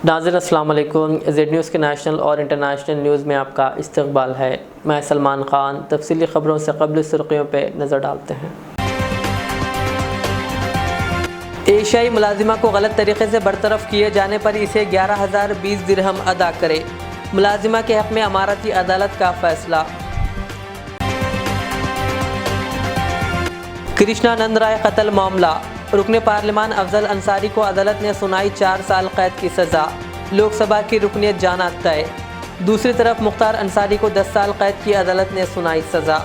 नाज़रीन अस्सलाम वालेकुम। ज़ेड न्यूज़ के नेशनल और इंटरनेशनल न्यूज़ में आपका इस्तकबाल है। मैं सलमान ख़ान। तफसीली ख़बरों से क़ब्ल सुर्ख़ियों पर नज़र डालते हैं। एशियाई मुलाजिमा को गलत तरीके से बरतरफ किए जाने पर इसे 11,020 दिरहम अदा करे। मुलाजिमा के हक़ में अमारती अदालत का फ़ैसला। कृष्णानंद राय कत्ल मामला, रुकने पार्लिमान अफजल अंसारी को अदालत ने सुनाई 4 साल कैद की सज़ा। लोकसभा की रुकनीत जाना तय। दूसरी तरफ मुख्तार अंसारी को 10 साल कैद की अदालत ने सुनाई सज़ा।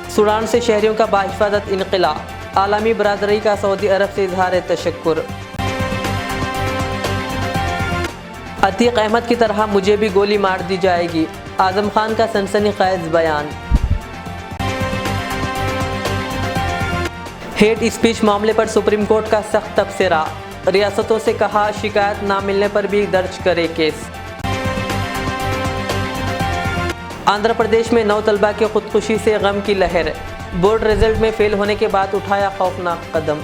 सूडान से शहरियों का बाहिफाजत इनक़िला, आलमी बरादरी का सऊदी अरब से इजहार तशक्कुर। अतीक अहमद की तरह मुझे भी गोली मार दी जाएगी, आज़म खान का सनसनीखेज़ बयान। हेट स्पीच मामले पर सुप्रीम कोर्ट का सख्त तबसरा, रियासतों से कहा शिकायत ना मिलने पर भी दर्ज करे केस। आंध्र प्रदेश में 9 तलबा की खुदकुशी से गम की लहर, बोर्ड रिजल्ट में फेल होने के बाद उठाया खौफनाक कदम।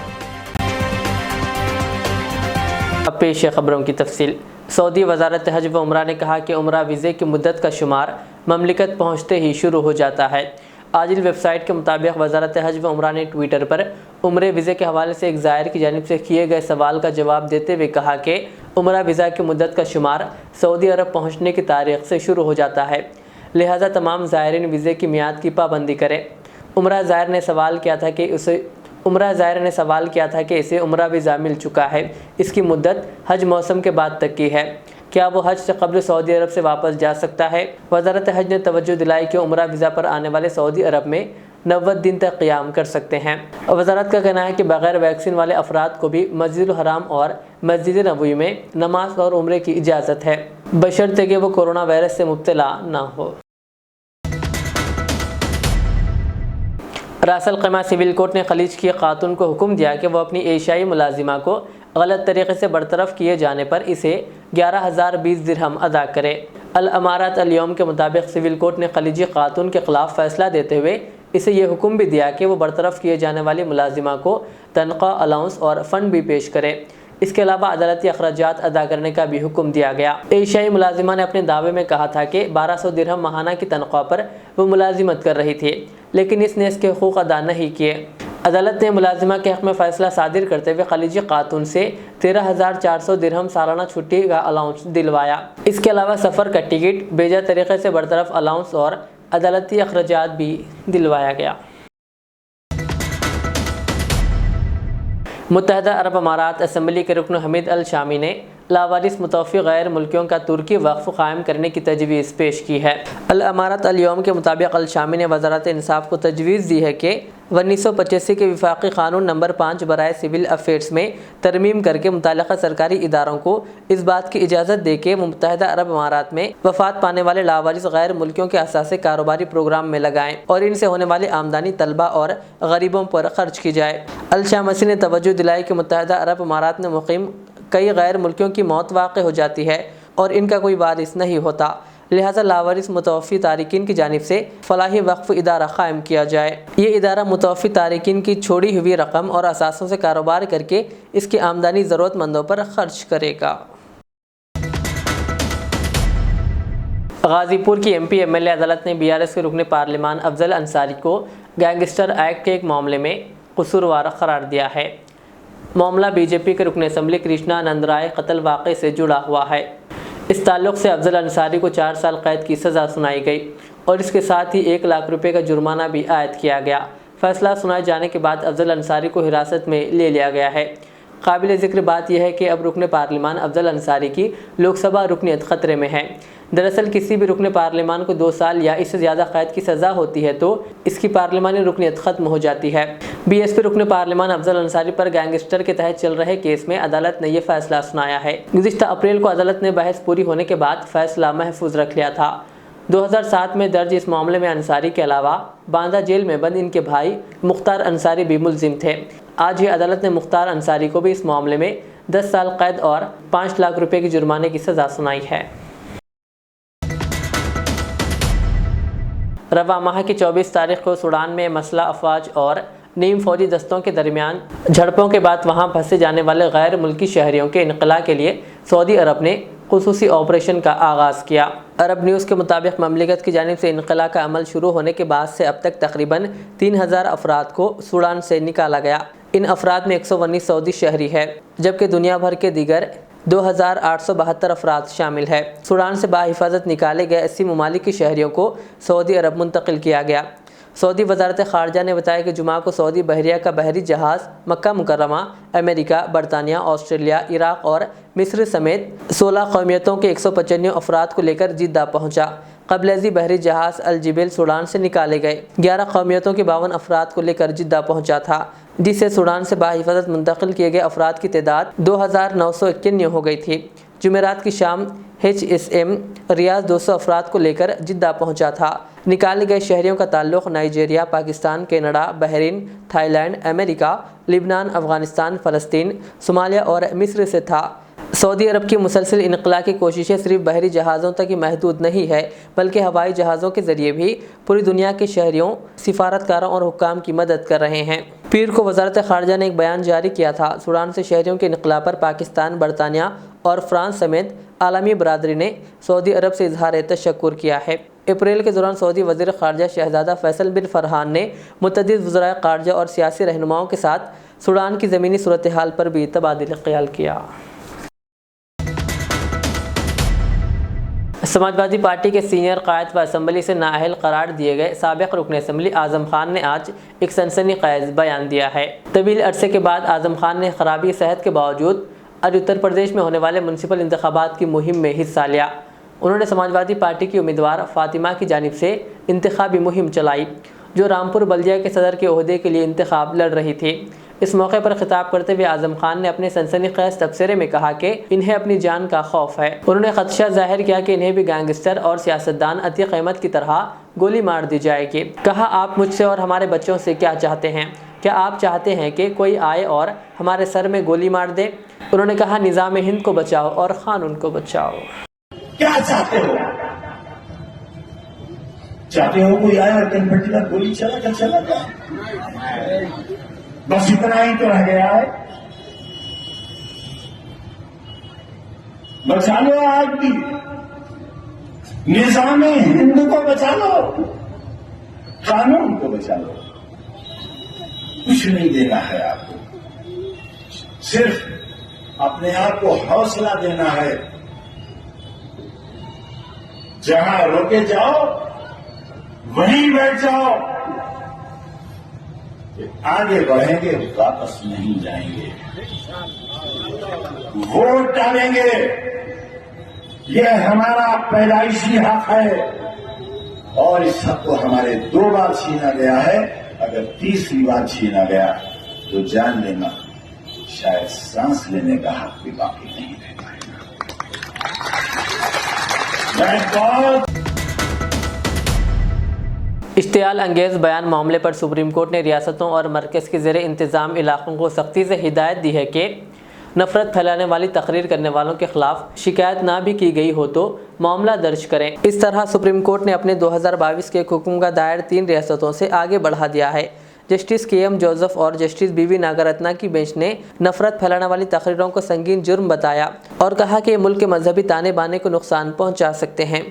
अब पेश है खबरों की तफसील। सऊदी वजारत हज व उमरा ने कहा कि उमरा वीज़े की मुद्दत का शुमार ममलिकत पहुँचते ही शुरू हो जाता है। आजिल वेबसाइट के मुताबिक वजारत हज व उमरा ने ट्विटर पर उम्रे वीज़े के हवाले से एक ज़ायर की जानिब से किए गए सवाल का जवाब देते हुए कहा कि उमरा वीज़ा की मुद्दत का शुमार सऊदी अरब पहुँचने की तारीख से शुरू हो जाता है, लिहाजा तमाम ज़ायरीन वीज़े की मियाद की पाबंदी करें। उमरा ज़ायर ने सवाल किया था कि इसे उमरा वीज़ा मिल चुका है, इसकी मुद्दत हज मौसम के बाद तक की है, क्या वो हज से कबल सऊदी अरब से वापस जा सकता है? वजारत हज ने तवज्जो दिलाई कि उमरा वीज़ा पर आने वाले सऊदी अरब में 90 दिन तक क़याम कर सकते हैं। वजारत का कहना है कि बग़ैर वैक्सीन वाले अफराद को भी मस्जिदुल हराम और मस्जिद नबवी में नमाज और उम्रे की इजाज़त है, बशर्ते कि वो कोरोना वायरस से मुब्तला ना हो। रास अल ख़ैमा सिविल कोर्ट ने खलीज की खातून को हुक्म दिया कि वह अपनी एशियाई मुलाजिमा को गलत तरीके से बरतरफ किए जाने पर इसे 11,020 दिरहम अदा करे। अल अमारात अल यौम के मुताबिक सिविल कोर्ट ने खलीजी खातून के ख़िलाफ़ फ़ैसला देते हुए इसे यह हुक्म भी दिया कि वो बरतरफ किए जाने वाली मुलाजिमा को तनख्वाह, अलाउंस और फ़ंड भी पेश करे। इसके अलावा अदालती अखराजात अदा करने का भी हुक्म दिया गया। एशियाई मुलाजिमा ने अपने दावे में कहा था कि 1200 दिरहम माहाना की तनख्वाह पर वो मुलाजिमत कर रही थी, लेकिन इसने इसके हुकूक अदा नहीं किए। अदालत ने मुलाजिमा के हक़ में फ़ैसला सादिर करते हुए खलीजी खातून से 13,400 दिरहम सालाना छुट्टी का अलाउंस दिलवाया। इसके अलावा सफ़र का टिकट, बेजा तरीक़े से बरतरफ अलाउंस और अदालती अखराजात भी दिलवाया गया। मुत्तहदा अरब अमारात असम्बली के रुकन हमीद अल शामी ने लावारिस मुतवफ़ी गैर मुल्कियों का तुर्की वक्फ़ कायम करने की तजवीज़ पेश की है। अल अमारात अल यौम के मुताबिक अल शामी ने वज़ारत इंसाफ को तजवीज़ दी है कि 1985 के वफाकी क़ानून नंबर 5 बराए सिविल अफेयर्स में तरमीम करके मुतल्लिक़ा सरकारी इदारों को इस बात की इजाज़त दे के मुत्तहदा अरब अमारात में वफ़ात पाने वाले लावारिस गैर मुल्कियों के असासे कारोबारी प्रोग्राम में लगाएँ और इनसे होने वाली आमदनी तलबा और गरीबों पर ख़र्च की जाए। अल शामसी ने तवज्जो दिलाई कि मुत्तहदा अरब अमारात में मुक़ीम कई गैर मुल्कियों की मौत वाक़ई हो जाती है और इनका कोई वारिस नहीं होता, लिहाजा लावारिस मुतवफ़ी तारिकीन की जानिब से फ़लाही वक्फ़ इदारा क़ायम किया जाए। ये इदारा मुतवफ़ी तारिकीन की छोड़ी हुई रकम और असासों से कारोबार करके इसकी आमदनी ज़रूरतमंदों पर ख़र्च करेगा। गाज़ीपुर की MP MLA अदालत ने BRS के रुकने पार्लिमान अफजल अंसारी को गैंगस्टर एक्ट के एक मामले में कसूरवार करार दिया है। मामला BJP के रुकन असम्बली कृष्णानंद राय कत्ल वाक़े से जुड़ा हुआ है। इस ताल्लुक़ से अफजल अंसारी को 4 साल कैद की सज़ा सुनाई गई और इसके साथ ही 1 लाख रुपये का जुर्माना भी आयद किया गया। फ़ैसला सुनाए जाने के बाद अफजल अंसारी को हिरासत में ले लिया गया है। काबिल ज़िक्र बात यह है कि अब रुकन पार्लिमान अफजल अंसारी की लोकसभा रुकनीत ख़तरे में है। दरअसल किसी भी रुकन पार्लिमान को 2 साल या इससे ज़्यादा कैद की सज़ा होती है तो इसकी पार्लिमानी रुकनीत ख़त्म हो जाती है। BSP रुकन पार्लिमान अफजल अंसारी पर गैंगस्टर के तहत चल रहे केस में अदालत ने यह फ़ैसला सुनाया है। गुज़िश्ता अप्रैल को अदालत ने बहस पूरी होने के बाद फ़ैसला महफूज रख लिया था। 2007 में दर्ज इस मामले में अंसारी के अलावा बांदा जेल में बंद इनके भाई मुख्तार अंसारी भी मुलजिम थे। आज ही अदालत ने मुख्तार अंसारी को भी इस मामले में 10 साल कैद और 5 लाख रुपये की जुर्माने की सज़ा सुनाई है। रवा माह की 24 तारीख को सूडान में मसला अफवाज और नीम फौजी दस्तों के दरमियान झड़पों के बाद वहां फंसे जाने वाले गैर मुल्की शहरियों के इनकला के लिए सऊदी अरब ने खुसूसी ऑपरेशन का आगाज़ किया। अरब न्यूज़ के मुताबिक ममलिकत की जानिब से इनकला का अमल शुरू होने के बाद से अब तक तकरीबन 3000 अफराद को सूडान से निकाला गया। इन अफराद में 119 सऊदी शहरी है, जबकि दुनिया भर के दीगर 2872 अफराद शामिल है। सूडान से बाहिफाजत निकाले गए 80 ममालिक के शहरियों को सऊदी अरब मुंतकिल किया गया। सऊदी वजारत ख़ारजा ने बताया कि जुमा को सऊदी बहरिया का बहरी जहाज़ मक्का मुकर्रमा, अमेरिका, बरतानिया, ऑस्ट्रेलिया, इराक़ और मिस्र समेत 16 कौमियतों के 195 अफराद को लेकर जिद्दा पहुँचा। कबलजी बहरी जहाज़ अल-जिबेल सूडान से निकाले गए 11 कौमियतों के 52 अफराद को लेकर जिद्दा पहुँचा था, जिससे सूडान से बाहिफाजत मुंतकिल किए गए अफराद की तादाद 2991 हो गई थी। जुमेरात की शाम HSM रियाज 200 अफराद को लेकर जिद्दा पहुंचा था। निकाले गए शहरियों का ताल्लुक़ Nigeria, Pakistan, Canada, Bahrain, Thailand, America, लिबनान, अफ़गानिस्तान, फ़लस्तीन, सोमालिया और मिस्र से था। सऊदी अरब की मुसलसल इनकला की कोशिशें सिर्फ बहरी जहाज़ों तक ही महदूद नहीं है, बल्कि हवाई जहाज़ों के ज़रिए भी पूरी दुनिया के शहरियों, सिफारतकारों और हुक्काम की मदद कर रहे हैं। पीर को वजारत ख़ारजा ने एक बयान जारी किया था। सूडान से शहरियों के इनकला पर पाकिस्तान, बरतानिया और फ्रांस समेत आलमी बरादरी ने सऊदी अरब से इजहार तशक्कुर किया है। अप्रैल के दौरान सऊदी वज़ीर ख़ारजा शहज़ादा फैसल बिन फ़रहान ने मुतअद्दिद वज़राए ख़ारजा और सियासी रहनुमाओं के साथ सूडान की ज़मीनी सूरत हाल पर भी तबादिल ख़याल किया। समाजवादी पार्टी के सीनियर कायद व असम्बली से नाअहल करार दिए गए साबिक़ रुकन असम्बली आज़म खान ने आज एक सनसनीखेज़ बयान दिया है। तवील अरसे के बाद आज़म खान ने ख़राबी सेहत के बावजूद आज उत्तर प्रदेश में होने वाले म्युनिसिपल इंतखाबात की मुहिम में हिस्सा लिया। उन्होंने समाजवादी पार्टी की उम्मीदवार फ़ातिमा की जानिब से इंतखाबी मुहिम चलाई, जो रामपुर बल्दिया के सदर के ओहदे के लिए इंतखाब लड़ रही थी। इस मौके पर खिताब करते हुए आज़म खान ने अपने सनसनीखेज़ तबसरे में कहा कि इन्हें अपनी जान का खौफ है। उन्होंने खदशा जाहिर किया कि इन्हें भी गैंगस्टर और सियासतदान अति क़ीमत की तरह गोली मार दी जाएगी। कहा, आप मुझसे और हमारे बच्चों से क्या चाहते हैं? क्या आप चाहते हैं कि कोई आए और हमारे सर में गोली मार दे? उन्होंने कहा, निज़ाम हिंद को बचाओ और क़ानून को बचाओ। क्या चाहते हो? चाहते हो कोई आए और कन्वर्टी का गोली चला गया? बस इतना ही तो रह गया है। बचा लो आज भी, निजाम हिंद को बचा लो, कानून को बचा लो। कुछ नहीं देना है आपको, सिर्फ अपने आप को हौसला देना है। जहां रोके जाओ वहीं बैठ जाओ, आगे बढ़ेंगे, वापस नहीं जाएंगे। वोट डालेंगे, यह हमारा पैदाइशी हक है और इस हक को हमारे 2 बार छीना गया है। अगर तीसरी बार छीना गया तो जान लेना, शायद सांस लेने का हक भी बाकी नहीं रह पाएगा। इश्तियाल अंगेज़ बयान मामले पर सुप्रीम कोर्ट ने रियासतों और मरकज़ के ज़ेरे इंतज़ाम इलाक़ों को सख्ती से हिदायत दी है कि नफ़रत फैलाने वाली तकरीर करने वालों के ख़िलाफ़ शिकायत ना भी की गई हो तो मामला दर्ज करें। इस तरह सुप्रीम कोर्ट ने अपने 2022 के हुक्म का दायर 3 रियासतों से आगे बढ़ा दिया है। जस्टिस KM जोसेफ और जस्टिस BV नागरत्ना की बेंच ने नफरत फैलाने वाली तकरीरों को संगीन जुर्म बताया और कहा कि मुल्क के मजहबी ताने बाने को नुकसान पहुंचा सकते हैं।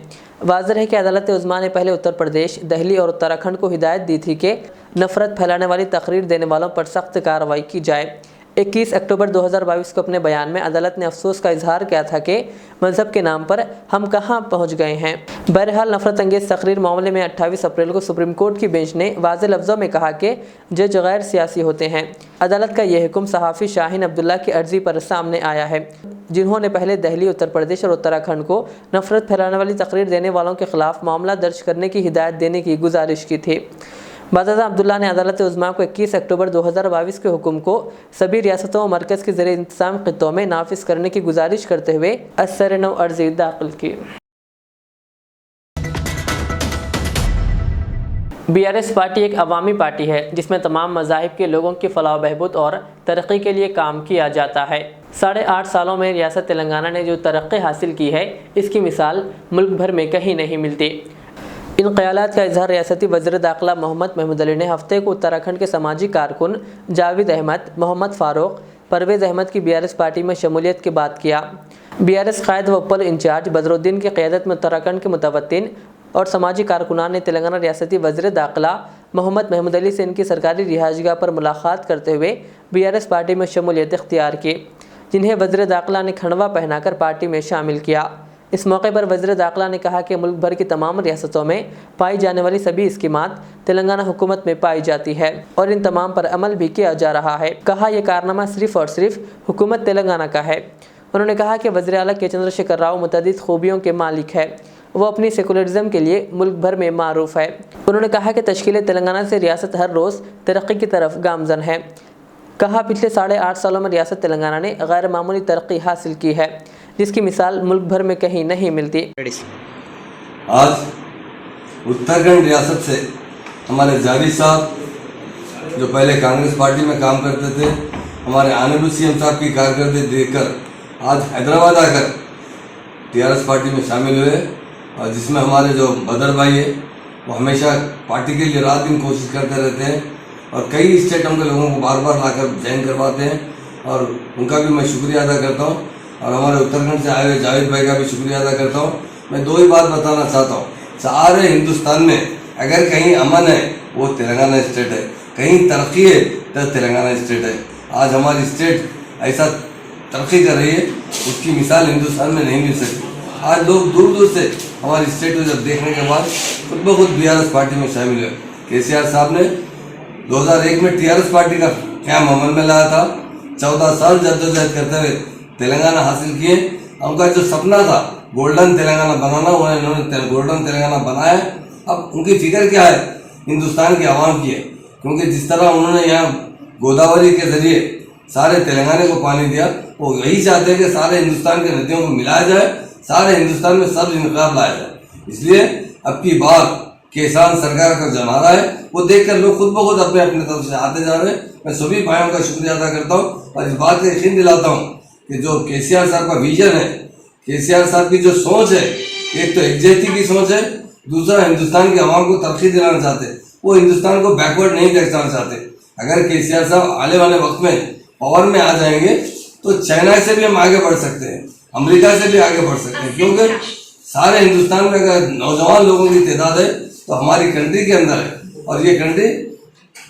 वाज़ेह है कि अदालत उज़्मा ने पहले उत्तर प्रदेश, दिल्ली और उत्तराखंड को हिदायत दी थी कि नफरत फैलाने वाली तकरीर देने वालों पर सख्त कार्रवाई की जाए। 21 अक्टूबर 2022 को अपने बयान में अदालत ने अफसोस का इजहार किया था कि मजहब के नाम पर हम कहां पहुंच गए हैं। बहरहाल नफरत अंगेज तकरीर मामले में 28 अप्रैल को सुप्रीम कोर्ट की बेंच ने वाज़ेह लफ्ज़ों में कहा कि जज गैर सियासी होते हैं। अदालत का यह हुक्म सहाफ़ी शाहीन अब्दुल्ला की अर्जी पर सामने आया है, जिन्होंने पहले दिल्ली, उत्तर प्रदेश और उत्तराखंड को नफरत फैलाने वाली तकरीर देने वालों के खिलाफ मामला दर्ज करने की हिदायत देने की गुजारिश की थी। बाज़ाज़ा अब्दुल्ला ने अदालत उज़्मा को 21 अक्टूबर 2022 के हुक्म को सभी रियासतों और मरकज़ के ज़रिए इंतज़ाम ख़ित्तों में नाफिज करने की गुजारिश करते हुए असर-ए-नौ अर्ज़ी दाखिल की। BRS पार्टी एक अवामी पार्टी है जिसमें तमाम मज़ाहिब के लोगों की फलाह बहबूद और तरक्की के लिए काम किया जाता है। 8.5 सालों में रियासत तेलंगाना ने जो तरक्की हासिल की है, इसकी मिसाल मुल्क भर में कहीं नहीं मिलती। इन ख्यालात का इजहार रियासती वज़ीर दाखिला मोहम्मद महमूद अली ने हफ्ते को उत्तराखंड के समाजी कारकुन जावेद अहमद, मोहम्मद फ़ारूक, परवेज़ अहमद की BRS पार्टी में शमूलियत के बाद किया। BRS कायद व उपल इंचार्ज बदरुद्दीन की क़यादत में उत्तराखंड के मुतवत्तिन और समाजी कारकुनान ने तेलंगाना रियासती वज़ीर दाखिला मोहम्मद महमूद अली से इनकी सरकारी रिहाइशगाह पर मुलाकात करते हुए BRS पार्टी में शमूलियत इख्तियार की, जिन्हें वज़ीर दाखिला ने खंडवा पहनाकर पार्टी में शामिल किया। इस मौके पर वज़ीर दाखिला ने कहा कि मुल्क भर की तमाम रियासतों में पाई जाने वाली सभी स्कीमात तेलंगाना हुकूमत में पाई जाती है और इन तमाम पर अमल भी किया जा रहा है। कहा यह कारनामा सिर्फ़ और सिर्फ हुकूमत तेलंगाना का है। उन्होंने कहा कि वज़ीर आला के चंद्रशेखर राव मुतअद्दिद खूबियों के मालिक है, वो अपनी सेकुलरिज्म के लिए मुल्क भर में मारूफ है। उन्होंने कहा कि तश्कील तेलंगाना से रियासत हर रोज़ तरक्की की तरफ गामजन है। कहा पिछले 8.5 सालों में रियासत तेलंगाना ने गैर मामूली तरक्की हासिल की है, जिसकी मिसाल मुल्क भर में कहीं नहीं मिलती। आज उत्तराखंड रियासत से हमारे जावेद साहब, जो पहले कांग्रेस पार्टी में काम करते थे, हमारे ऑनरेबल CM साहब की कारकर्दगी देखकर आज हैदराबाद आकर TRS पार्टी में शामिल हुए, और जिसमें हमारे जो बदर भाई है वो हमेशा पार्टी के लिए रात दिन कोशिश करते रहते हैं और कई स्टेटों के लोगों को बार बार लाकर ज्वाइन करवाते हैं, और उनका भी मैं शुक्रिया अदा करता हूं। और हमारे उत्तराखंड से आए हुए जावेद भाई का भी शुक्रिया अदा करता हूं। मैं दो ही बात बताना चाहता हूं, सारे हिंदुस्तान में अगर कहीं अमन है वो तेलंगाना स्टेट है, कहीं तरक्की है तो तेलंगाना स्टेट है। आज हमारी स्टेट ऐसा तरक्की कर रही है, उसकी मिसाल हिंदुस्तान में नहीं मिल सकती। आज लोग दूर दूर से हमारी स्टेट को जब देखने के बाद खुद ब खुद BRS पार्टी में शामिल हुए। KCR साहब ने 2001 में TRS पार्टी का क्या अमल में लाया था, 14 साल जद्दोजहद करते हुए तेलंगाना हासिल किए। उनका जो सपना था गोल्डन तेलंगाना बनाना, उन्होंने गोल्डन तेलंगाना बनाया। अब उनकी फिक्र क्या है, हिंदुस्तान की आवाम की है, क्योंकि जिस तरह उन्होंने यहाँ गोदावरी के जरिए सारे तेलंगाना को पानी दिया, वो यही चाहते हैं कि सारे हिंदुस्तान के नदियों को मिलाया जाए, सारे हिंदुस्तान में सब इनकलाब लाया जाए। इसलिए अब की बार किसान सरकार का जो नारा है वो देखकर लोग खुद ब खुद अपने अपने तरफ से आते जा रहे हैं। मैं सभी भाइयों का शुक्रिया अदा करता हूँ और इस बात का यकीन दिलाता हूँ कि जो KCR साहब का विजन है, KCR साहब की जो सोच है, एक तो एकजुटता की सोच है, दूसरा हिंदुस्तान की आवाम को तरक्की दिलाना चाहते हैं, वो हिंदुस्तान को बैकवर्ड नहीं देखना चाहते। अगर KCR साहब आने वाले वक्त में पावर में आ जाएंगे तो चाइना से भी हम आगे बढ़ सकते हैं, अमेरिका से भी आगे बढ़ सकते हैं, क्योंकि सारे हिंदुस्तान में अगर नौजवान लोगों की तादाद है तो हमारी कंट्री के अंदर है, और ये कंट्री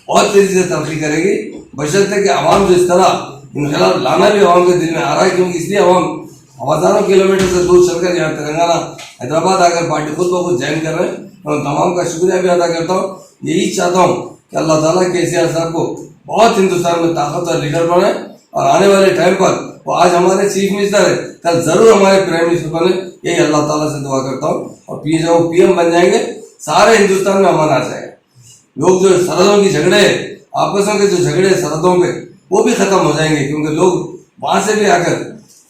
बहुत तेजी से तरक्की करेगी, बशर्ते कि आवाम जो इस तरह इनकलाब लाना भी आवाम के दिल में आ रहा है, क्योंकि इसलिए आवाम हजारों किलोमीटर से दूर चलकर यहाँ तेलंगाना हैदराबाद आकर पार्टी खुद ब खुद ज्वाइन कर रहे हैं। मैं तमाम का शुक्रिया भी अदा करता हूँ। यही चाहता हूँ कि अल्लाह ताला KCR साहब को बहुत हिंदुस्तान में ताकतवर लीडर बनाए, और आने वाले टाइम पर वो आज हमारे चीफ मिनिस्टर है, कल जरूर हमारे प्राइम मिनिस्टर बने, यही अल्लाह ताला से दुआ करता हूँ। और जब PM बन जाएंगे सारे हिंदुस्तान में अमन आ जाएगा। लोग जो सरहदों की झगड़े आपसों के जो झगड़े सरहदों पे वो भी खत्म हो जाएंगे, क्योंकि लोग वहां से भी आकर,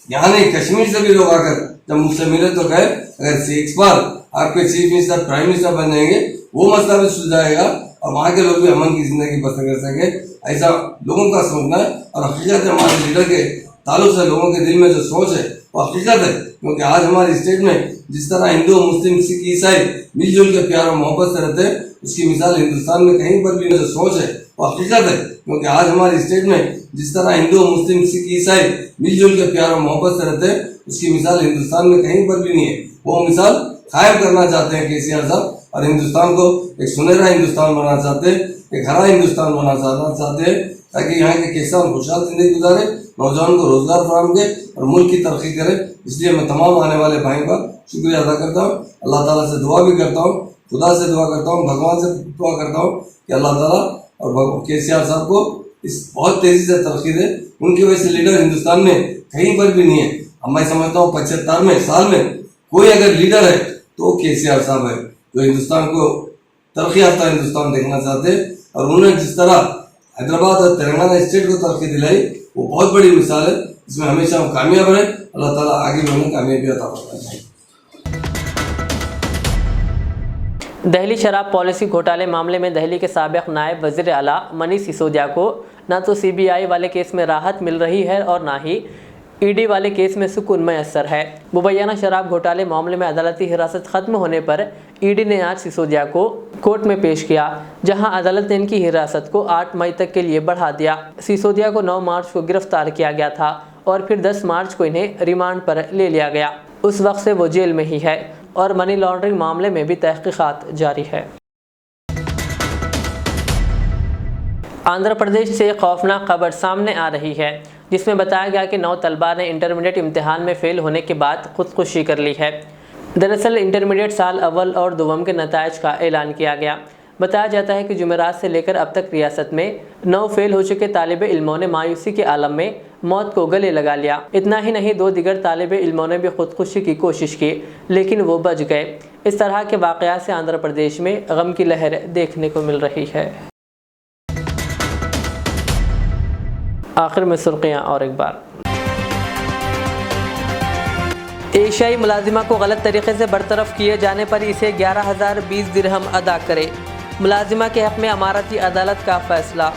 यहाँ नहीं कश्मीर से भी लोग आकर जब मुझसे मिले तो कहे अगर एक बार आपके चीफ मिनिस्टर प्राइम मिनिस्टर बन जाएंगे वो मसला भी सुलझाएगा और वहाँ के लोग भी अमन की जिंदगी बसर कर सके। ऐसा लोगों का सोचना है, और हकीकत है हमारे लीडर के ताल्लुक से लोगों के दिल में जो सोच है वो हकीकत है। क्योंकि आज हमारी स्टेट में जिस तरह हिंदू, मुस्लिम, सिख, ईसाई मिलजुल के प्यार और मोहब्बत से रहते हैं, उसकी मिसाल हिंदुस्तान में कहीं पर भी जो सोच है वो हकीकत है। क्योंकि आज हमारी स्टेट में जिस तरह हिंदू, मुस्लिम, सिख, ईसाई मिलजुल के प्यार और मोहब्बत से रहते हैं, उसकी मिसाल हिंदुस्तान में कहीं पर भी नहीं है। वो मिसाल कायम करना चाहते हैं KCR साहब, और हिंदुस्तान को एक सुनहरा हिंदुस्तान बनाना चाहते हैं, एक हरा हिंदुस्तान बनाना चाहते हैं, ताकि यहाँ के किसान खुशहाल जिंदगी गुजारे, नौजवान को रोजगार फराहम करे और मुल्क की तरक्की करे। इसलिए मैं तमाम आने वाले भाइयों का शुक्रिया अदा करता हूँ। अल्लाह ताला से दुआ भी करता हूँ, खुदा से दुआ करता हूँ, भगवान से दुआ करता हूँ कि अल्लाह ताला और KCR साहब को इस बहुत तेजी से तरक्की दे। उनकी वजह से लीडर हिंदुस्तान में कहीं पर भी नहीं है। अब मैं समझता हूँ 75वें साल में कोई अगर लीडर है तो KCR साहब है, जो हिंदुस्तान को तरक्की याफ्ता हिंदुस्तान देखना चाहते हैं। और उन्होंने जिस तरह हैदराबाद और तेलंगाना स्टेट को तरक्की दिलाई वो बहुत बड़ी मिसाल है, इसमें हमेशा हम कामयाब रहे। अल्लाह ताला आगे भी हमें कामयाबी अता फरमाए। दहली शराब पॉलिसी घोटाले मामले में दहली के साबिक नायब वज़ीर आला मनीष सिसोदिया को न तो CBI वाले केस में राहत मिल रही है और ना ही ईडी वाले केस में सुकून मैसर है। मुबैना शराब घोटाले मामले में अदालती हिरासत खत्म होने पर ईडी ने आज सिसोदिया को कोर्ट में पेश किया, जहां अदालत ने इनकी हिरासत को 8 मई तक के लिए बढ़ा दिया। सिसोदिया को 9 मार्च को गिरफ्तार किया गया था और फिर 10 मार्च को इन्हें रिमांड पर ले लिया गया। उस वक्त से वो जेल में ही है और मनी लॉन्ड्रिंग मामले में भी तहकीकात जारी है। आंध्र प्रदेश से खौफनाक खबर सामने आ रही है, जिसमें बताया गया कि 9 तलबा ने इंटरमीडिएट इम्तिहान में फेल होने के बाद खुदकुशी कर ली है। दरअसल इंटरमीडिएट साल अव्वल और दुवम के नताइज का ऐलान किया गया। बताया जाता है कि जुमेरात से लेकर अब तक रियासत में 9 फेल हो चुके तालिब इल्मों ने मायूसी के आलम में मौत को गले लगा लिया। इतना ही नहीं, 2 दिगर तालिब इल्मों ने भी खुदकुशी की कोशिश की, लेकिन वो बच गए। इस तरह के वाक़यात से आंध्र प्रदेश में गम की लहर देखने को मिल रही है। आखिर में सुर्खियाँ और एक बार। एशियाई मुलाजिमा को गलत तरीके से बरतरफ किए जाने पर इसे 11,020 दिरहम अदा करे। मुलाजिमा के हक में अमारती अदालत का फैसला।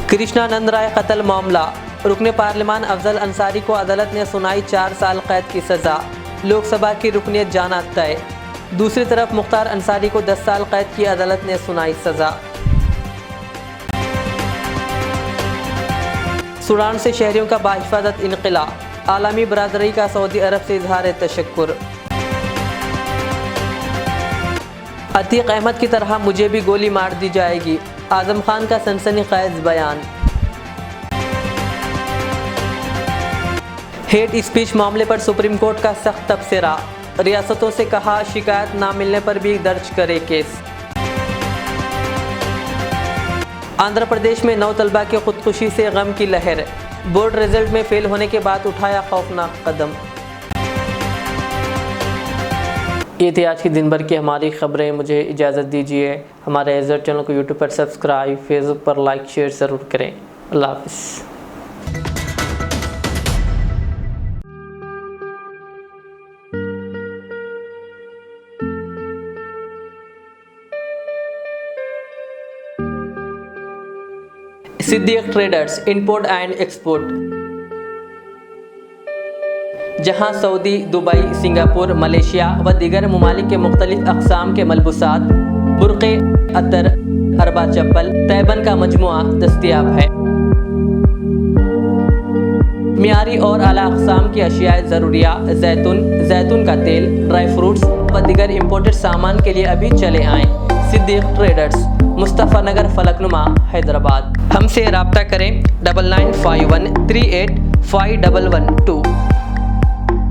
कृष्णानंद राय कत्ल मामला, रुकने पार्लिमान अफजल अंसारी को अदालत ने सुनाई 4 साल कैद की सज़ा। लोकसभा की रुकनीत जाना तय। दूसरी तरफ मुख्तार अंसारी को 10 साल कैद की अदालत ने सुनाई सज़ा। सूडान से शहरियों का बाहिफाजत इनक़िला, आलमी बरादरी का सऊदी अरब से इजहार तशक्कुर। अतीक अहमद की तरह मुझे भी गोली मार दी जाएगी, आज़म खान का सनसनीखेज़ बयान। हेट स्पीच मामले पर सुप्रीम कोर्ट का सख्त तबसरा, रियासतों से कहा शिकायत ना मिलने पर भी दर्ज करे केस। आंध्र प्रदेश में 9 तलबा की खुदकुशी से गम की लहर, बोर्ड रिजल्ट में फेल होने के बाद उठाया खौफनाक कदम। ये थी आज की दिन भर की हमारी खबरें। मुझे इजाज़त दीजिए। हमारे एज़र चैनल को यूट्यूब पर सब्सक्राइब, फेसबुक पर लाइक शेयर ज़रूर करें। अल्लाह हाफ़िज़। Siddiq traders import and export, जहां सऊदी, दुबई, सिंगापुर, मलेशिया व दीगर ममालिक के मुख्तलिफ अक़साम के मलबूसात, बुर्क़े, अतर, हरबा चप्पल, तैबन का मजमुआ दस्तयाब है। मियारी और आला अक़साम की अशियाए ज़रूरिया, जैतून का तेल, ड्राई फ्रूट्स व दीगर इम्पोर्टेड सामान के लिए अभी चले आएँ। सिद्दीक ट्रेडर्स, मुस्तफ़ा नगर, फलकनुमा, हैदराबाद। हमसे रब्ता करें 9951385112।